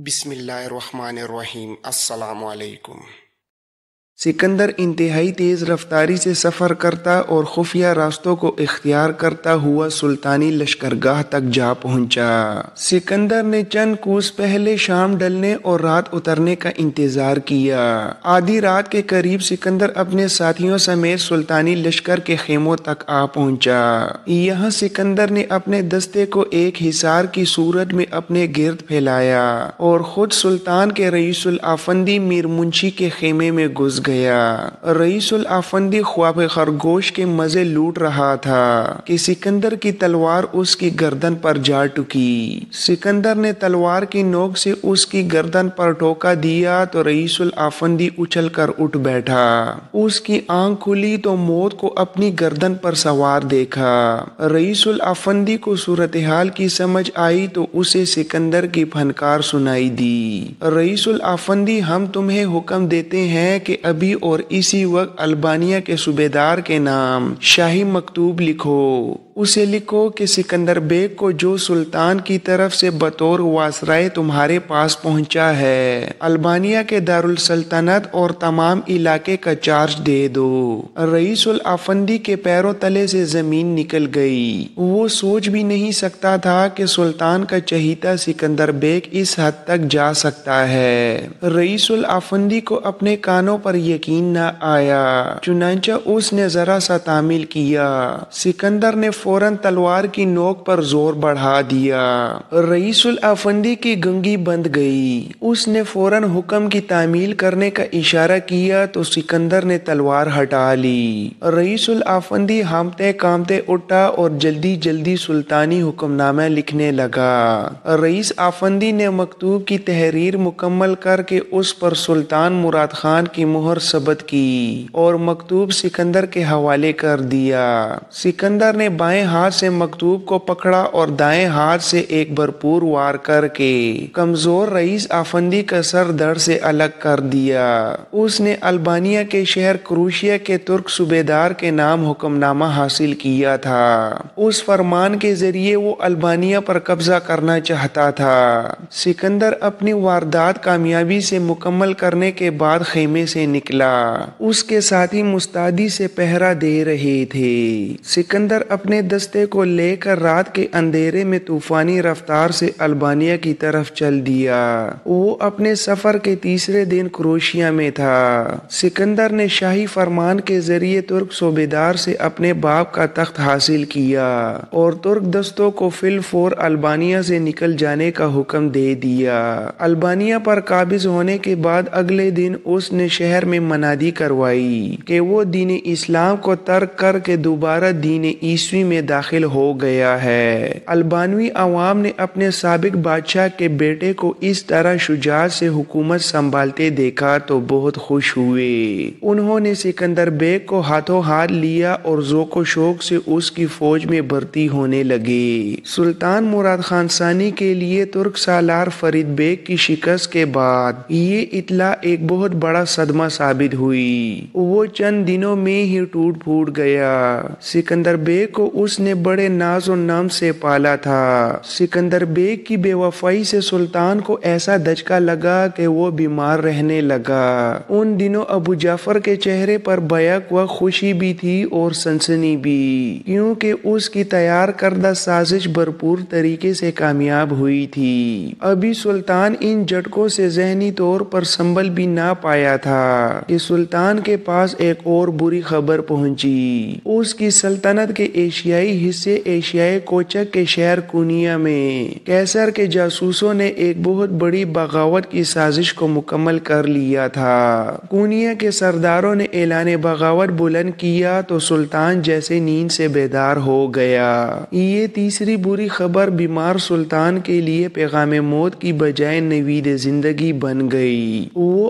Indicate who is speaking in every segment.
Speaker 1: بسم اللہ الرحمن الرحیم۔ السلام علیکم۔
Speaker 2: سکندر انتہائی تیز رفتاری سے سفر کرتا اور خفیہ راستوں کو اختیار کرتا ہوا سلطانی لشکرگاہ تک جا پہنچا۔ سکندر نے چند کوس پہلے شام ڈلنے اور رات اترنے کا انتظار کیا۔ آدھی رات کے قریب سکندر اپنے ساتھیوں سمیت سلطانی لشکر کے خیموں تک آ پہنچا۔ یہاں سکندر نے اپنے دستے کو ایک حصار کی صورت میں اپنے گرد پھیلایا اور خود سلطان کے رئیس الافندی میر منشی کے خیمے میں گھس گیا۔ رئیس الافندی خواب خرگوش کے مزے لوٹ رہا تھا کہ سکندر کی تلوار اس کی گردن پر جا ٹکی۔ سکندر نے تلوار کی نوک سے اس کی گردن پر ٹوکا دیا تو رئیس الافندی اچھل کر اٹھ بیٹھا۔ اس کی آنکھ کھلی تو موت کو اپنی گردن پر سوار دیکھا۔ رئیس الافندی کو صورتحال کی سمجھ آئی تو اسے سکندر کی پھنکار سنائی دی۔ رئیس الافندی، ہم تمہیں حکم دیتے ہیں کہ ابھی اور اسی وقت البانیہ کے صوبیدار کے نام شاہی مکتوب لکھو۔ اسے لکھو کہ سکندر بیگ کو جو سلطان کی طرف سے بطور واسرائے تمہارے پاس پہنچا ہے، البانیہ کے دارالسلطنت اور تمام علاقے کا چارج دے دو۔ رئیس الافندی کے پیروں تلے سے زمین نکل گئی۔ وہ سوچ بھی نہیں سکتا تھا کہ سلطان کا چہیتا سکندر بیگ اس حد تک جا سکتا ہے۔ رئیس الافندی کو اپنے کانوں پر یقین نہ آیا، چنانچہ اس نے ذرا سا تعمیل کیا۔ سکندر نے فوراً تلوار کی نوک پر زور بڑھا دیا۔ رئیس الافندی کی گنگی بند گئی۔ اس نے فوراً حکم کی تعمیل کرنے کا اشارہ کیا تو سکندر نے تلوار ہٹا لی۔ رئیس الافندی ہامتے کامتے اٹھا اور جلدی جلدی سلطانی حکم نامہ لکھنے لگا۔ رئیس آفندی نے مکتوب کی تحریر مکمل کر کے اس پر سلطان مراد خان کی مہر ثبت کی اور مکتوب سکندر کے حوالے کر دیا۔ سکندر نے بائیں ہاتھ سے مکتوب کو پکڑا اور دائیں ہاتھ سے ایک بھرپور وار کر کے کمزور رئیس آفندی کا سر دھڑ سے الگ کر دیا۔ اس نے البانیہ کے شہر کروشیا کے ترک صوبیدار کے نام حکم نامہ حاصل کیا تھا۔ اس فرمان کے ذریعے وہ البانیہ پر قبضہ کرنا چاہتا تھا۔ سکندر اپنی واردات کامیابی سے مکمل کرنے کے بعد خیمے سے نکلا۔ اس کے ساتھی مستعدی سے پہرا دے رہے تھے۔ سکندر اپنے دستے کو لے کر رات کے اندھیرے میں طوفانی رفتار سے البانیہ کی طرف چل دیا۔ وہ اپنے سفر کے تیسرے دن کروشیا میں تھا۔ سکندر نے شاہی فرمان کے ذریعے ترک صوبیدار سے اپنے باپ کا تخت حاصل کیا اور ترک دستوں کو فی الفور البانیہ سے نکل جانے کا حکم دے دیا۔ البانیہ پر قابض ہونے کے بعد اگلے دن اس نے شہر میں منادی کروائی کہ وہ دین اسلام کو ترک کر کے دوبارہ دین عیسوی میں داخل ہو گیا ہے۔ البانوی عوام نے اپنے سابق بادشاہ کے بیٹے کو اس طرح شجاعت سے حکومت سنبھالتے دیکھا تو بہت خوش ہوئے۔ انہوں نے سکندر بیگ کو ہاتھوں ہاتھ لیا اور ذوق و شوق سے اس کی فوج میں بھرتی ہونے لگے۔ سلطان مراد خان ثانی کے لیے ترک سالار فرید بیگ کی شکست کے بعد یہ اطلاع ایک بہت بڑا صدمہ ثابت ہوئی۔ وہ چند دنوں میں ہی ٹوٹ پھوٹ گیا۔ سکندر بیگ کو اس نے بڑے ناز و نام سے پالا تھا۔ سکندر بیگ کی بے وفائی سے سلطان کو ایسا دھچکا لگا کہ وہ بیمار رہنے لگا۔ ان دنوں ابو جعفر کے چہرے پر بیک وقت خوشی بھی تھی اور سنسنی بھی، کیونکہ اس کی تیار کردہ سازش بھرپور طریقے سے کامیاب ہوئی تھی۔ ابھی سلطان ان جھٹکوں سے ذہنی طور پر سنبھل بھی نہ پایا تھا کہ سلطان کے پاس ایک اور بری خبر پہنچی۔ اس کی سلطنت کے ایشیائی حصے ایشیائے کوچک کے شہر کونیا میں قیصر کے جاسوسوں نے ایک بہت بڑی بغاوت کی سازش کو مکمل کر لیا تھا۔ کونیا کے سرداروں نے اعلان بغاوت بلند کیا تو سلطان جیسے نیند سے بیدار ہو گیا۔ یہ تیسری بری خبر بیمار سلطان کے لیے پیغام موت کی بجائے نوید زندگی بن گئی۔ وہ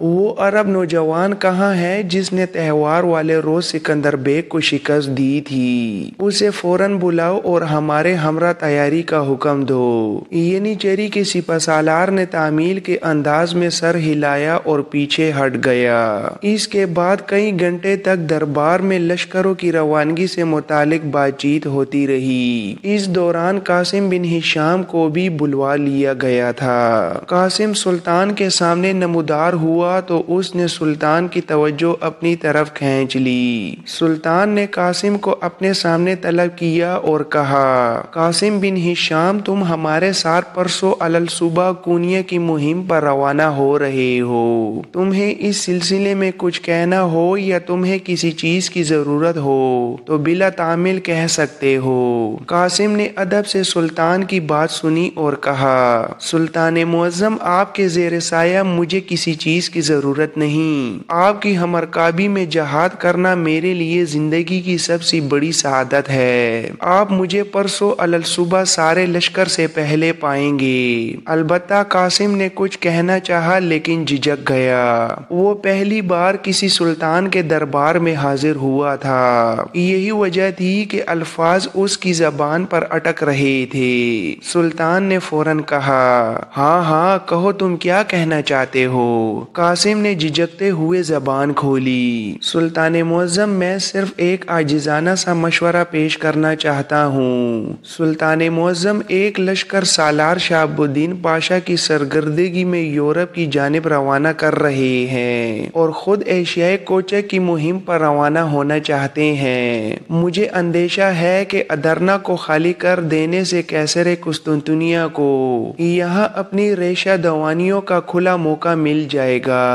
Speaker 2: وہ عرب نوجوان کہاں ہے جس نے تہوار والے روز سکندر بیگ کو شکست دی تھی؟ اسے فوراً بلاؤ اور ہمارے ہمراہ تیاری کا حکم دو۔ ینیچری کے سپہ سالار نے تعمیل کے انداز میں سر ہلایا اور پیچھے ہٹ گیا۔ اس کے بعد کئی گھنٹے تک دربار میں لشکروں کی روانگی سے متعلق بات چیت ہوتی رہی۔ اس دوران قاسم بن ہشام کو بھی بلوا لیا گیا تھا۔ قاسم سلطان کے سامنے نمودار ہوا تو اس نے سلطان کی توجہ اپنی طرف کھینچ لی۔ سلطان نے قاسم کو اپنے سامنے طلب کیا اور کہا، قاسم بن ہشام، تم ہمارے ساتھ پرسوں الصبح کونیا کی مہم پر روانہ ہو رہے ہو۔ تمہیں اس سلسلے میں کچھ کہنا ہو یا تمہیں کسی چیز کی ضرورت ہو تو بلا تعمیل کہہ سکتے ہو۔ قاسم نے ادب سے سلطان کی بات سنی اور کہا، سلطان معظم، آپ کے زیر سایہ مجھے کسی چیز کی ضرورت نہیں۔ آپ کی ہمرکابی میں جہاد کرنا میرے لیے زندگی کی سب سے بڑی سعادت ہے۔ آپ مجھے پرسوں الصبح سارے لشکر سے پہلے پائیں گے۔ البتہ قاسم نے کچھ کہنا چاہا لیکن جھجک گیا۔ وہ پہلی بار کسی سلطان کے دربار میں حاضر ہوا تھا، یہی وجہ تھی کہ الفاظ اس کی زبان پر اٹک رہے تھے۔ سلطان نے فوراً کہا، ہاں ہاں کہو، تم کیا کہنا چاہتے ہو؟ قاسم نے جھجکتے ہوئے زبان کھولی، سلطان معظم، میں صرف ایک عاجزانہ سا مشورہ پیش کرنا چاہتا ہوں۔ سلطان معظم ایک لشکر سالار شہاب الدین پاشا کی سرگردگی میں یورپ کی جانب روانہ کر رہے ہیں اور خود ایشیائی کوچک کی مہم پر روانہ ہونا چاہتے ہیں۔ مجھے اندیشہ ہے کہ ادرنا کو خالی کر دینے سے قیصر قسطنطنیہ کو یہاں اپنی ریشہ دوانیوں کا کھلا موقع مل جائے گا۔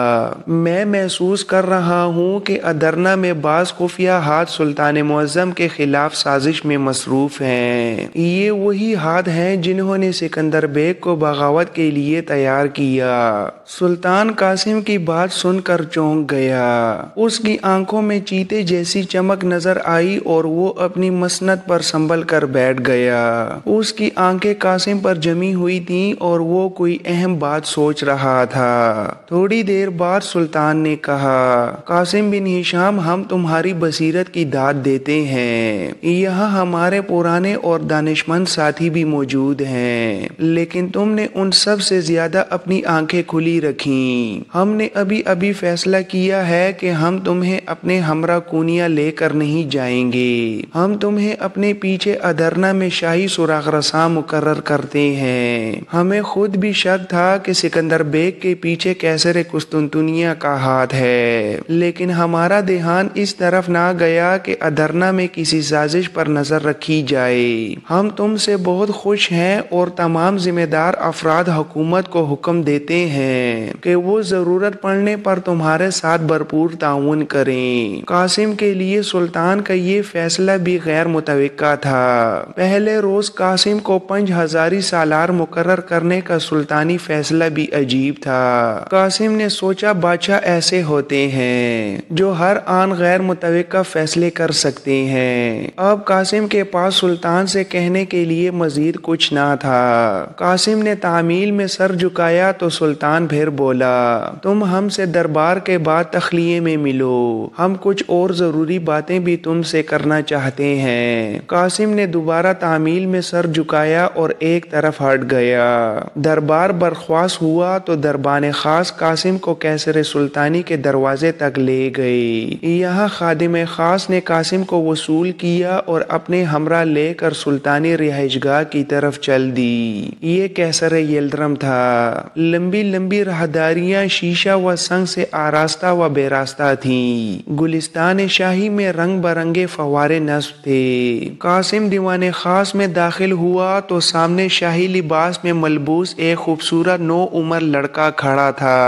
Speaker 2: میں محسوس کر رہا ہوں کہ ادرنا میں بعض خفیہ ہاتھ سلطان معظم کے خلاف سازش میں مصروف ہیں۔ یہ وہی ہاتھ ہیں جنہوں نے سکندر بیگ کو بغاوت کے لیے تیار کیا۔ سلطان قاسم کی بات سن کر چونک گیا۔ اس کی آنکھوں میں چیتے جیسی چمک نظر آئی اور وہ اپنی مسند پر سنبھل کر بیٹھ گیا۔ اس کی آنکھیں قاسم پر جمی ہوئی تھیں اور وہ کوئی اہم بات سوچ رہا تھا۔ تھوڑی دیر بعد سلطان نے کہا، قاسم بن ہشام، ہم تمہاری بصیرت کی داد دیتے ہیں۔ یہاں ہمارے پرانے اور دانشمند ساتھی بھی موجود ہیں، لیکن تم نے ان سب سے زیادہ اپنی آنکھیں کھلی رکھیں۔ ہم نے ابھی فیصلہ کیا ہے کہ ہم تمہیں اپنے ہمراہ کونیا لے کر نہیں جائیں گے۔ ہم تمہیں اپنے پیچھے ادرنا میں شاہی سراغ رساں مقرر کرتے ہیں۔ ہمیں خود بھی شک تھا کہ سکندر بیگ کے پیچھے قیصر قسطنطنیہ کا ہاتھ ہے، لیکن ہمارا دھیان اس طرف نہ گیا کہ ادرنا میں کسی سازش پر نظر رکھی جائے۔ ہم تم سے بہت خوش ہیں اور تمام ذمہ دار افراد حکومت کو حکم دیتے ہیں کہ وہ ضرورت پڑنے پر تمہارے ساتھ بھرپور تعاون کریں۔ قاسم کے لیے سلطان کا یہ فیصلہ بھی غیر متوقع تھا۔ پہلے روز قاسم کو 5000 سالار مقرر کرنے کا سلطانی فیصلہ بھی عجیب تھا۔ قاسم نے سوچا، بادشاہ ایسے ہوتے ہیں جو ہر آن غیر متوقع فیصلے کر سکتے ہیں۔ اب قاسم کے پاس سلطان سے کہنے کے لیے مزید کچھ نہ تھا۔ قاسم نے تعمیل میں سر جھکایا تو سلطان پھر بولا، تم ہم سے دربار کے بعد تخلیے میں ملو، ہم کچھ اور ضروری باتیں بھی تم سے کرنا چاہتے ہیں۔ قاسم نے دوبارہ تعمیل میں سر جھکایا اور ایک طرف ہٹ گیا۔ دربار برخاست ہوا تو دربان خاص قاسم کو قیصر سلطانی کے دروازے تک لے گئے۔ یہاں خادم خاص نے قاسم کو وصول کیا اور اپنے ہمراہ لے کر سلطانی رہائش گاہ کی طرف چل دی۔ یہ قیصر یلدرم تھا۔ لمبی لمبی راہداریاں شیشہ و سنگ سے آراستہ و بے راستہ تھیں۔ گلستان شاہی میں رنگ برنگے فوارے نصب تھے۔ قاسم دیوان خاص میں داخل ہوا تو سامنے شاہی لباس میں ملبوس ایک خوبصورت نو عمر لڑکا کھڑا تھا۔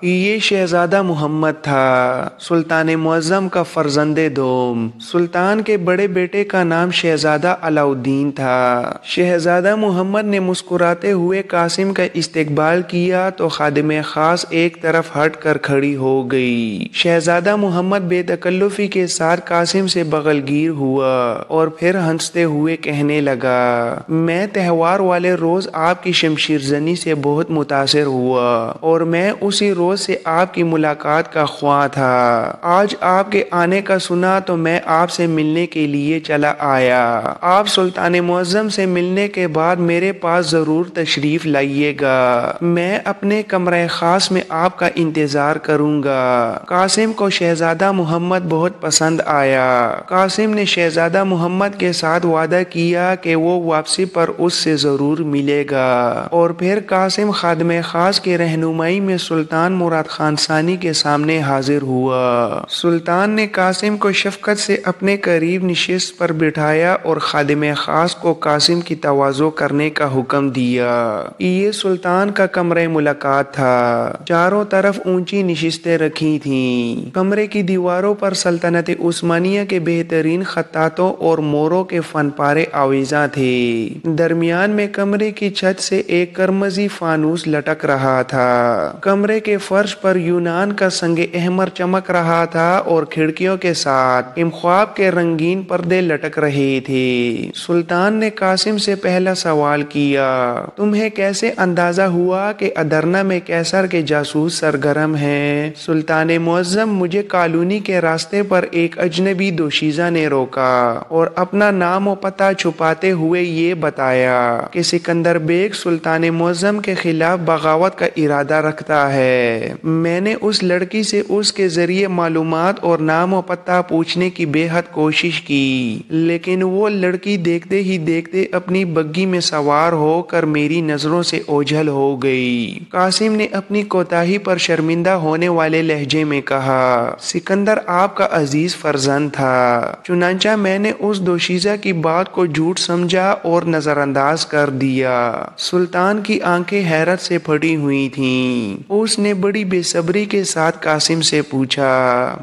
Speaker 2: یہ شہزادہ محمد تھا، سلطان معظم کا فرزند دوم۔ سلطان کے بڑے بیٹے کا نام شہزادہ علاؤالدین تھا۔ شہزادہ محمد نے مسکراتے ہوئے قاسم کا استقبال کیا تو خادم خاص ایک طرف ہٹ کر کھڑی ہو گئی۔ شہزادہ محمد بے تکلفی کے ساتھ قاسم سے بغل گیر ہوا اور پھر ہنستے ہوئے کہنے لگا، میں تہوار والے روز آپ کی شمشیر زنی سے بہت متاثر ہوا اور میں اسی روز سے آپ کی ملاقات کا خواہاں تھا۔ آج آپ کے آنے کا سنا تو میں آپ سے ملنے کے لیے چلا آیا۔ آپ سلطان معظم سے ملنے کے بعد میرے پاس ضرور تشریف لائیے گا۔ میں اپنے کمرہ خاص میں آپ کا انتظار کروں گا۔ قاسم کو شہزادہ محمد بہت پسند آیا۔ قاسم نے شہزادہ محمد کے ساتھ وعدہ کیا کہ وہ واپسی پر اس سے ضرور ملے گا اور پھر قاسم خادم خاص کی رہنمائی میں سلطان مراد خان ثانی کے سامنے حاضر ہوا۔ سلطان نے قاسم کو شفقت سے اپنے قریب نشست پر بٹھایا اور خادم خاص کو قاسم کی تواضع کرنے کا حکم دیا۔ یہ سلطان کا کمرہ ملاقات تھا۔ چاروں طرف اونچی نشستیں رکھی تھیں۔ کمرے کی دیواروں پر سلطنت عثمانیہ کے بہترین خطاطوں اور موروں کے فن پارے آویزاں تھے۔ درمیان میں کمرے کی چھت سے ایک قرمزی فانوس لٹک رہا تھا۔ کمرے کے فرش پر یونان کا سنگ احمر چمک رہا تھا اور کھڑکیوں کے ساتھ خواب کے رنگین پردے لٹک رہے تھے۔ سلطان نے قاسم سے پہلا سوال کیا، تمہیں کیسے اندازہ ہوا کہ ادرنا میں قیصر کے جاسوس سرگرم ہیں؟ سلطان معظم، مجھے کالونی کے راستے پر ایک اجنبی دوشیزہ نے روکا اور اپنا نام و پتہ چھپاتے ہوئے یہ بتایا کہ سکندر بیگ سلطان معظم کے خلاف بغاوت کا ارادہ رکھتا ہے۔ میں نے اس لڑکی سے اس کے ذریعے معلومات اور نام و پتہ پوچھنے کی بے حد کوشش کی، لیکن وہ لڑکی دیکھتے ہی دیکھتے اپنی بگی میں سوار ہو کر میری نظروں سے اوجھل ہو گئی۔ قاسم نے اپنی کوتاہی پر شرمندہ ہونے والے لہجے میں کہا، سکندر آپ کا عزیز فرزند تھا، چنانچہ میں نے اس دوشیزہ کی بات کو جھوٹ سمجھا اور نظر انداز کر دیا۔ سلطان کی آنکھیں حیرت سے پھٹی ہوئی تھیں۔ اس نے بڑی بے صبری کے ساتھ قاسم سے پوچھا،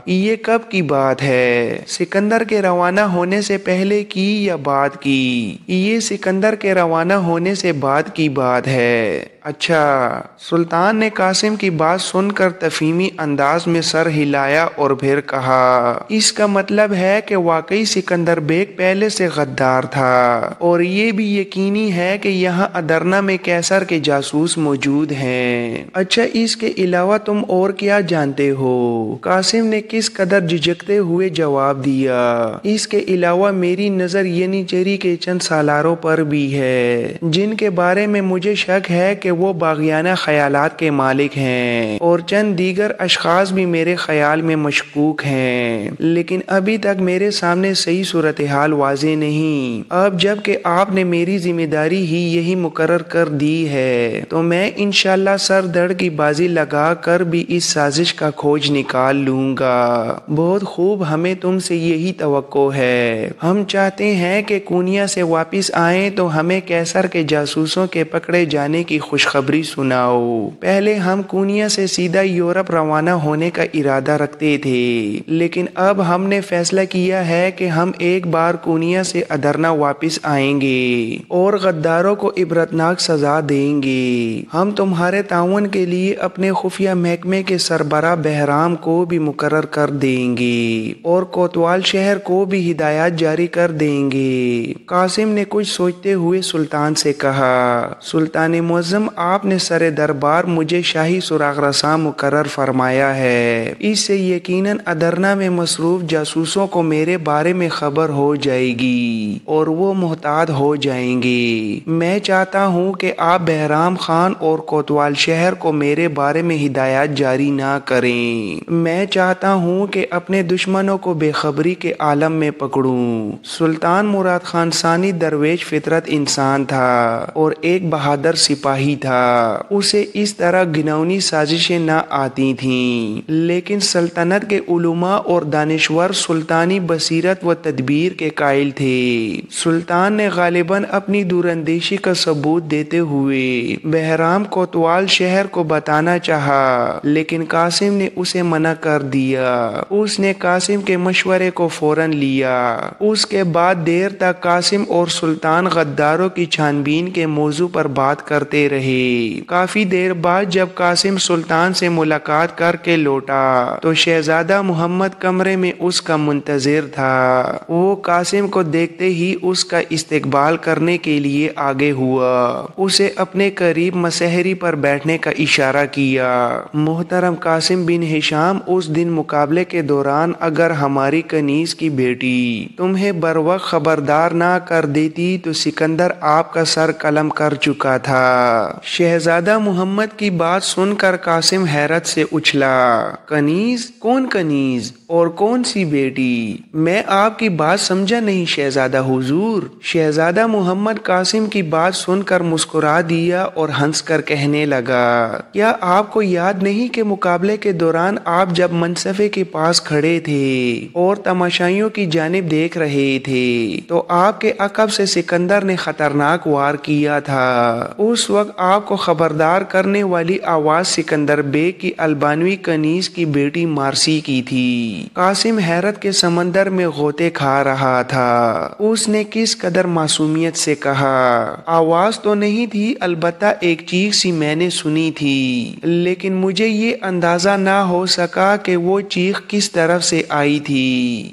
Speaker 2: یہ کب کی بات ہے؟ سکندر کے روانہ ہونے سے پہلے کی یا بعد کی؟ یہ سکندر کے روانہ ہونے سے بعد کی بات ہے۔ اچھا۔ سلطان نے قاسم کی بات سن کر تفہیمی انداز میں سر ہلایا اور پھر کہا، اس کا مطلب ہے کہ واقعی سکندر بیگ پہلے سے غدار تھا اور یہ بھی یقینی ہے کہ یہاں ادرنا میں قیصر کے جاسوس موجود ہیں۔ اچھا، اس کے علاوہ تم اور کیا جانتے ہو؟ قاسم نے کس قدر جھجکتے ہوئے جواب دیا، اس کے علاوہ میری نظر ینیچری کے چند سالاروں پر بھی ہے جن کے بارے میں مجھے شک ہے کہ وہ باغیانہ خیالات کے مالک ہیں، اور چند دیگر اشخاص بھی میرے خیال میں مشکوک ہیں، لیکن ابھی تک میرے سامنے صحیح صورتحال واضح نہیں۔ اب جب کہ آپ نے میری ذمہ داری ہی یہی مقرر کر دی ہے تو میں انشاءاللہ سر دڑ کی بازی لگا کر بھی اس سازش کا کھوج نکال لوں گا۔ بہت خوب، ہمیں تم سے یہی توقع ہے۔ ہم چاہتے ہیں کہ کونیا سے واپس آئیں تو ہمیں قیصر کے جاسوسوں کے پکڑے جانے کی خوشخبری سناؤ۔ پہلے ہم کونیا سے سیدھا یورپ روانہ ہونے کا ارادہ رکھتے تھے، لیکن اب ہم نے فیصلہ کیا ہے کہ ہم ایک بار کونیا سے ادرنا واپس آئیں گے اور غداروں کو عبرتناک سزا دیں گے۔ ہم تمہارے تعاون کے لیے اپنے خفیہ محکمے کے سربراہ بہرام کو بھی مقرر کر دیں گے اور کوتوال شہر کو بھی ہدایات جاری کر دیں گے۔ قاسم نے کچھ سوچتے ہوئے سلطان سے کہا، سلطان معظم، آپ نے سر دربار مجھے شاہی سراغ رساں مقرر فرمایا ہے، اس سے یقیناً ادرنا میں مصروف جاسوسوں کو میرے بارے میں خبر ہو جائے گی اور وہ محتاط ہو جائیں گے۔ میں چاہتا ہوں کہ آپ بہرام خان اور کوتوال شہر کو میرے بارے میں ہدایات جاری نہ کریں۔ میں چاہتا ہوں کہ اپنے دشمنوں کو بے خبری کے عالم میں پکڑوں۔ سلطان مراد خان ثانی درویش فطرت انسان تھا اور ایک بہادر سپاہی تھا، اسے اس طرح گھناؤنی سازشیں نہ آتی تھیں، لیکن سلطنت کے علماء اور دانشور سلطانی بصیرت و تدبیر کے قائل تھے۔ سلطان نے غالباً اپنی دوراندیشی کا ثبوت دیتے ہوئے بہرام کوتوال شہر کو بتانا چاہا، لیکن قاسم نے اسے منع کر دیا۔ اس نے قاسم کے مشورے کو فوراً لیا۔ اس کے بعد دیر تک قاسم اور سلطان غداروں کی چھان بین کے موضوع پر بات کرتے رہے۔ کافی دیر بعد جب قاسم سلطان سے ملاقات کر کے لوٹا تو شہزادہ محمد کمرے میں اس کا منتظر تھا۔ وہ قاسم کو دیکھتے ہی اس کا استقبال کرنے کے لیے آگے ہوا۔ اسے اپنے قریب مسحری پر بیٹھنے کا اشارہ کیا۔ محترم قاسم بن ہشام، اس دن مقابلے کے دوران اگر ہماری کنیز کی بیٹی تمہیں بروقت خبردار نہ کر دیتی تو سکندر آپ کا سر قلم کر چکا تھا۔ شہزادہ محمد کی بات سن کر قاسم حیرت سے اچھلا۔ کنیز؟ کون کنیز اور کون سی بیٹی؟ میں آپ کی بات سمجھا نہیں شہزادہ حضور۔ شہزادہ محمد قاسم کی بات سن کر مسکرا دیا اور ہنس کر کہنے لگا، کیا آپ کو یاد نہیں کہ مقابلے کے دوران آپ جب منصفے کے پاس کھڑے تھے اور تماشائیوں کی جانب دیکھ رہے تھے تو آپ کے عقب سے سکندر نے خطرناک وار کیا تھا؟ اس وقت آپ کو خبردار کرنے والی آواز سکندر بیگ کی البانوی کنیز کی بیٹی مارسی کی تھی۔ قاسم حیرت کے سمندر میں غوطے کھا رہا تھا۔ اس نے کس قدر معصومیت سے کہا، آواز تو نہیں تھی، البتہ ایک چیخ سی میں نے سنی تھی، لیکن مجھے یہ اندازہ نہ ہو سکا کہ وہ چیخ کس طرف سے آئی تھی۔